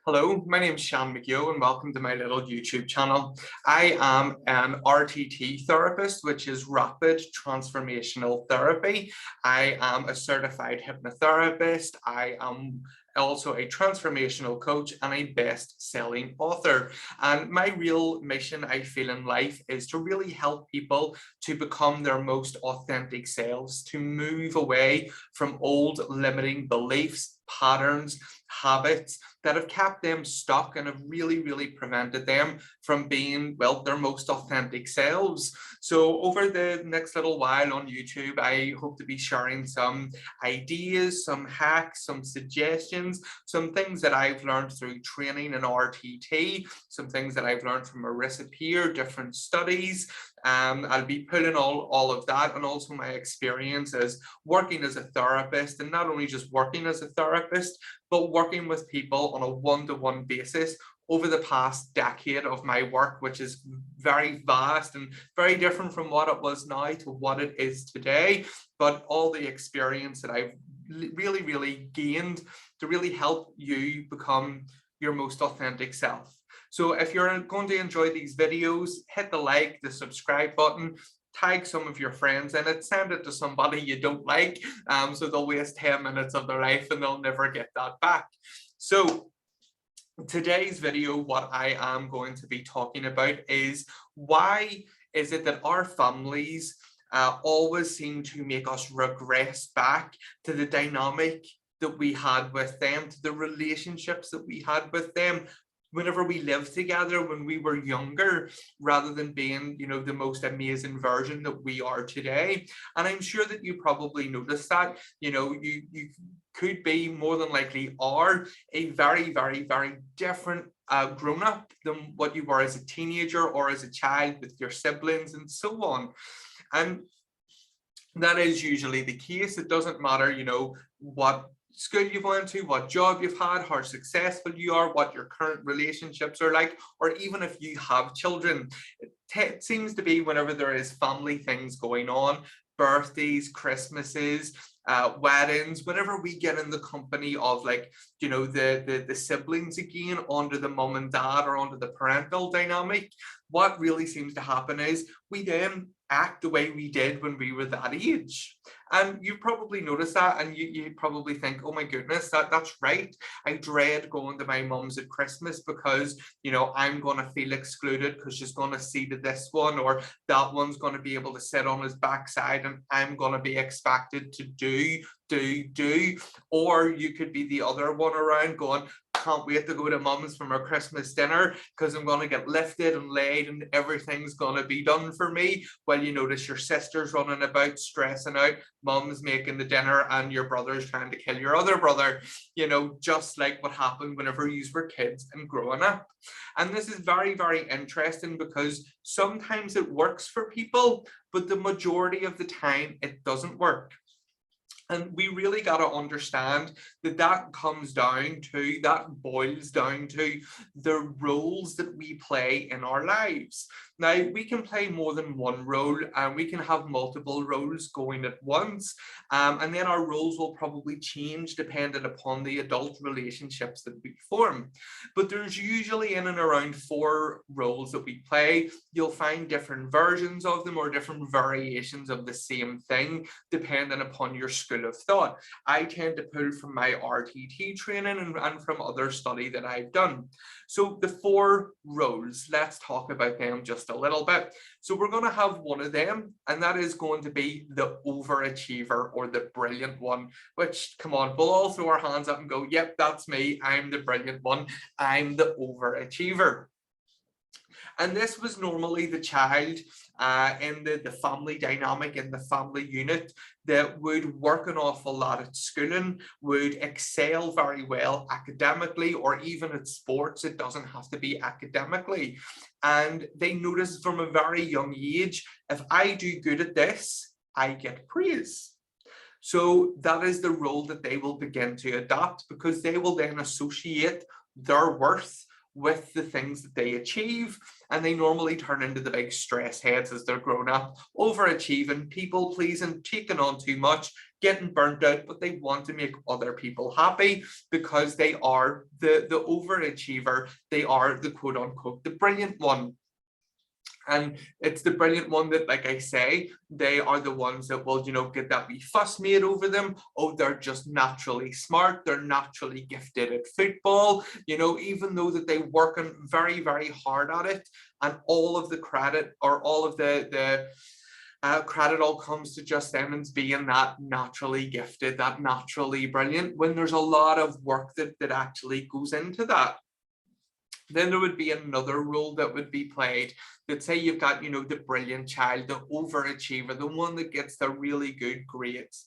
Hello, my name is Seán McGeough and welcome to my little YouTube channel. I am an RTT therapist, which is Rapid Transformational Therapy. I am a certified hypnotherapist. I am also a transformational coach and a best-selling author. And my real mission, I feel, in life is to really help people to become their most authentic selves, to move away from old limiting beliefs, patterns, habits that have kept them stuck and have really prevented them from being, well, their most authentic selves. So over the next little while on YouTube, I hope to be sharing some ideas, some hacks, some suggestions, some things that I've learned through training in RTT, some things that I've learned from Marissa Peer, different studies. I'll be pulling all of that, and also my experience as working as a therapist, and not only just working as a therapist, but working with people on a one-to-one basis over the past decade of my work, which is very vast and very different from what it was now to what it is today. But all the experience that I've really gained to really help you become your most authentic self. So if you're going to enjoy these videos, hit the like, the subscribe button, tag some of your friends in it, send it to somebody you don't like, so they'll waste 10 minutes of their life and they'll never get that back. So today's video, what I am going to be talking about is why is it that our families always seem to make us regress back to the dynamic that we had with them, to the relationships that we had with them whenever we lived together when we were younger, rather than being, the most amazing version that we are today. And I'm sure that you probably noticed that, you could be, more than likely are, a very different grown-up than what you were as a teenager or as a child with your siblings and so on. And that is usually the case. It doesn't matter, what school you've went to, what job you've had, how successful you are, what your current relationships are like, or even if you have children. It seems to be whenever there is family things going on, birthdays, Christmases, weddings, whenever we get in the company of, like, the siblings again, under the mum and dad or under the parental dynamic, what really seems to happen is we then act the way we did when we were that age. And you probably notice that, and you probably think, oh my goodness, that's right. I dread going to my mum's at Christmas because, I'm going to feel excluded because she's going to see to this one, or that one's going to be able to sit on his backside and I'm going to be expected to do. Or you could be the other one around going, can't wait to go to mum's for my Christmas dinner because I'm going to get lifted and laid and everything's going to be done for me. Well, you notice your sister's running about stressing out, mum's making the dinner, and your brother's trying to kill your other brother, just like what happened whenever you were kids and growing up. And this is very interesting because sometimes it works for people, but the majority of the time it doesn't work. And we really got to understand that boils down to the roles that we play in our lives. Now, we can play more than one role, and we can have multiple roles going at once. And then our roles will probably change depending upon the adult relationships that we form. But there's usually in and around 4 roles that we play. You'll find different versions of them or different variations of the same thing, depending upon your school of thought. I tend to pull from my RTT training and from other study that I've done. So the 4 roles, let's talk about them just a little bit. So we're going to have one of them, and that is going to be the overachiever or the brilliant one, which, come on, we'll all throw our hands up and go, yep, that's me. I'm the brilliant one. I'm the overachiever. And this was normally the child in the family dynamic, in the family unit, that would work an awful lot at schooling, would excel very well academically, or even at sports. It doesn't have to be academically. And they notice from a very young age, if I do good at this, I get praise. So that is the role that they will begin to adopt, because they will then associate their worth with the things that they achieve, and they normally turn into the big stress heads as they're grown up, overachieving, people pleasing, taking on too much, getting burnt out, but they want to make other people happy because they are the overachiever. They are the quote unquote the brilliant one. And it's the brilliant one that, like I say, they are the ones that will, get that wee fuss made over them. Oh, they're just naturally smart. They're naturally gifted at football, even though that they're working very, very hard at it. And all of the credit, or all of the credit all comes to just them as being that naturally gifted, that naturally brilliant, when there's a lot of work that actually goes into that. Then there would be another role that would be played, that say you've got, the brilliant child, the overachiever, the one that gets the really good grades.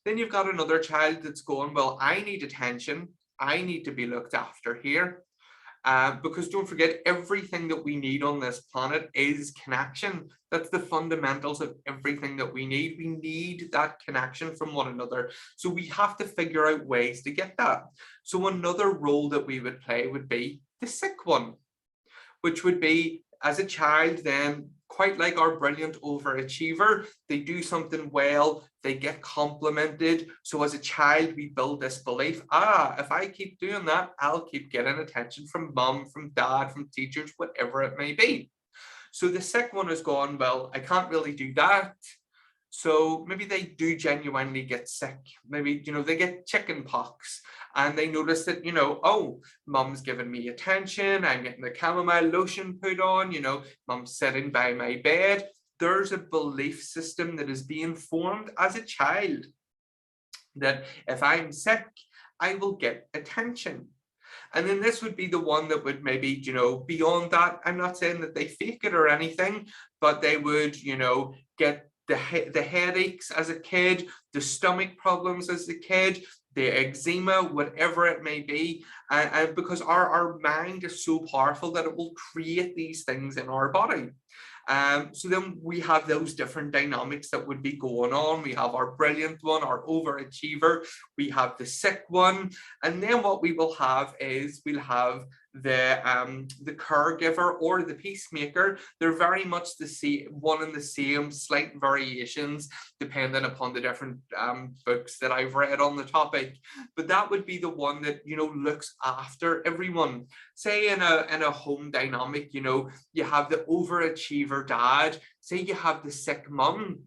Then you've got another child that's going, well, I need attention. I need to be looked after here. Because don't forget, everything that we need on this planet is connection. That's the fundamentals of everything that we need. We need that connection from one another. So we have to figure out ways to get that. So another role that we would play would be the sick one, which would be, as a child, then, quite like our brilliant overachiever, they do something well, they get complimented. So as a child, we build this belief, if I keep doing that, I'll keep getting attention from mum, from dad, from teachers, whatever it may be. So the sick one is going, well, I can't really do that. So maybe they do genuinely get sick. Maybe, they get chicken pox, and they notice that, oh, mum's giving me attention. I'm getting the chamomile lotion put on, mum's sitting by my bed. There's a belief system that is being formed as a child that if I'm sick, I will get attention. And then this would be the one that would maybe, beyond that, I'm not saying that they fake it or anything, but they would, get the headaches as a kid, the stomach problems as a kid, the eczema, whatever it may be, and because our mind is so powerful that it will create these things in our body. So then we have those different dynamics that would be going on. We have our brilliant one, our overachiever, we have the sick one, and then what we will have is we'll have the caregiver or the peacemaker. They're very much the same, one and the same, slight variations depending upon the different books that I've read on the topic. But that would be the one that looks after everyone. Say in a home dynamic, you have the overachiever dad. Say you have the sick mum.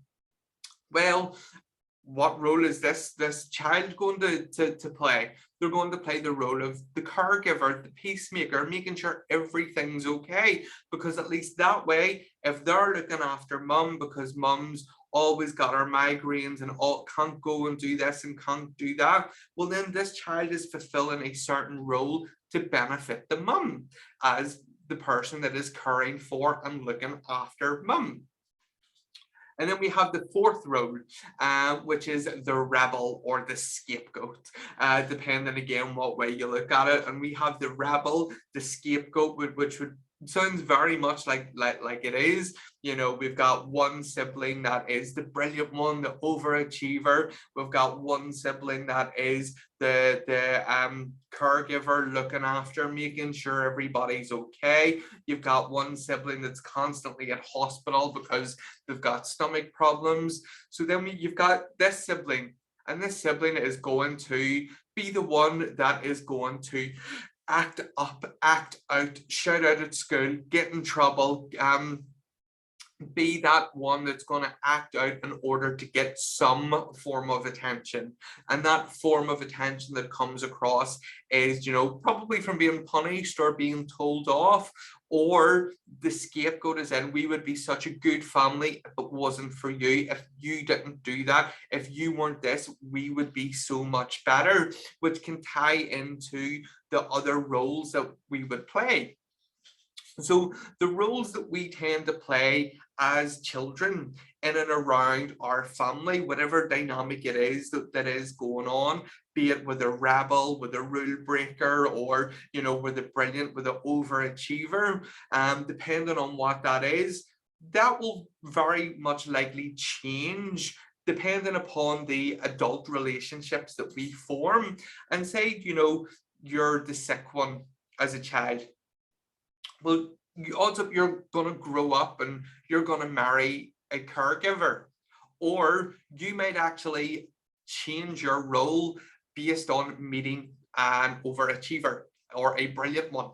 Well, what role is this child going to play? They're going to play the role of the caregiver, the peacemaker, making sure everything's okay. Because at least that way, if they're looking after mum, because mum's always got her migraines and can't go and do this and can't do that, well, then this child is fulfilling a certain role to benefit the mum as the person that is caring for and looking after mum. And then we have the fourth role, which is the rebel or the scapegoat, depending again what way you look at it. And we have the rebel, the scapegoat, which would sounds very much like it is. We've got one sibling that is the brilliant one, the overachiever. We've got one sibling that is the caregiver, looking after, making sure everybody's okay. You've got one sibling that's constantly at hospital because they've got stomach problems. So then you've got this sibling, and this sibling is going to be the one that is going to act up, act out, shout out at school, get in trouble, be that one that's going to act out in order to get some form of attention. And that form of attention that comes across is, probably from being punished or being told off, or the scapegoat is in, we would be such a good family if it wasn't for you. If you didn't do that, if you weren't this, we would be so much better, which can tie into the other roles that we would play. So the roles that we tend to play as children in and around our family, whatever dynamic it is that is going on, be it with a rebel, with a rule breaker, or, with a brilliant, with an overachiever, depending on what that is, that will very much likely change depending upon the adult relationships that we form. And say, you're the sick one as a child. Well, odds up you're going to grow up and you're going to marry a caregiver, or you might actually change your role based on meeting an overachiever or a brilliant one.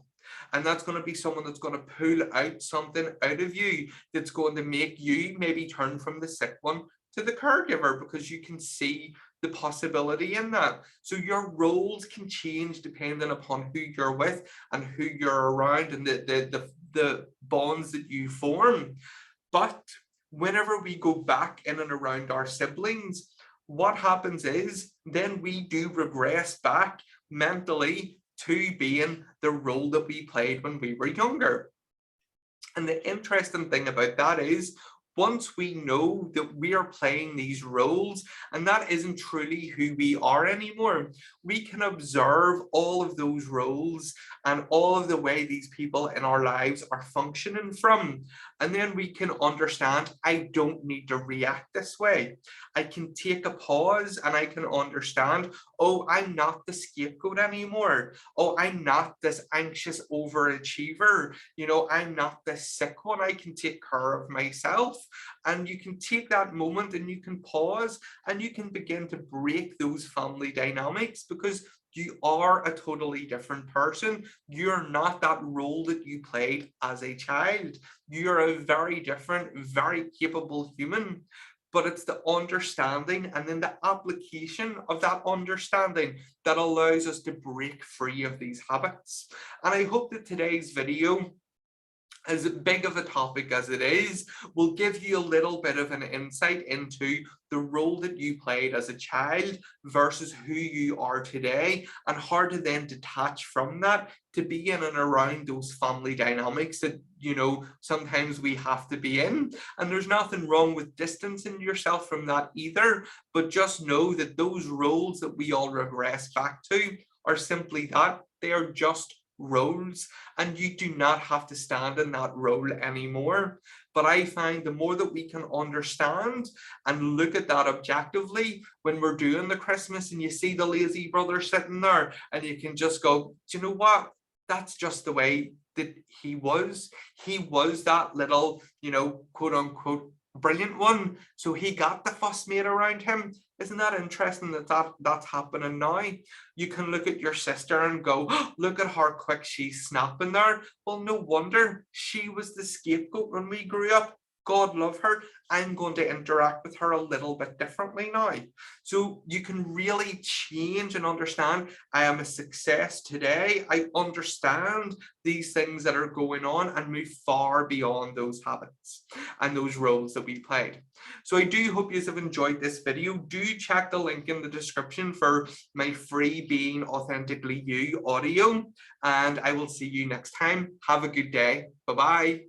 And that's going to be someone that's going to pull out something out of you that's going to make you maybe turn from the sick one to the caregiver, because you can see the possibility in that. So your roles can change depending upon who you're with and who you're around and the bonds that you form. But whenever we go back in and around our siblings, what happens is then we do regress back mentally to being the role that we played when we were younger. And the interesting thing about that is, once we know that we are playing these roles and that isn't truly who we are anymore, we can observe all of those roles and all of the way these people in our lives are functioning from. And then we can understand, I don't need to react this way. I can take a pause and I can understand, oh, I'm not the scapegoat anymore. Oh, I'm not this anxious overachiever. You know, I'm not this sick one. I can take care of myself. And you can take that moment and you can pause and you can begin to break those family dynamics, because you are a totally different person. You're not that role that you played as a child. You're a very different, very capable human. But it's the understanding and then the application of that understanding that allows us to break free of these habits. And I hope that today's video, as big of a topic as it is, will give you a little bit of an insight into the role that you played as a child versus who you are today, and how to then detach from that to be in and around those family dynamics that, you know, sometimes we have to be in. And there's nothing wrong with distancing yourself from that either, but just know that those roles that we all regress back to are simply that. They are just roles, and you do not have to stand in that role anymore. But I find the more that we can understand and look at that objectively, when we're doing the Christmas and you see the lazy brother sitting there and you can just go, do you know what? That's just the way that he was. He was that little, you know, quote unquote brilliant one. So he got the fuss made around him. Isn't that interesting that that's happening now? You can look at your sister and go, oh, look at how quick she's snapping there. Well, no wonder. She was the scapegoat when we grew up. God love her. I'm going to interact with her a little bit differently now. So you can really change and understand, I am a success today. I understand these things that are going on and move far beyond those habits and those roles that we played. So I do hope you have enjoyed this video. Do check the link in the description for my free Being Authentically You audio, and I will see you next time. Have a good day. Bye-bye.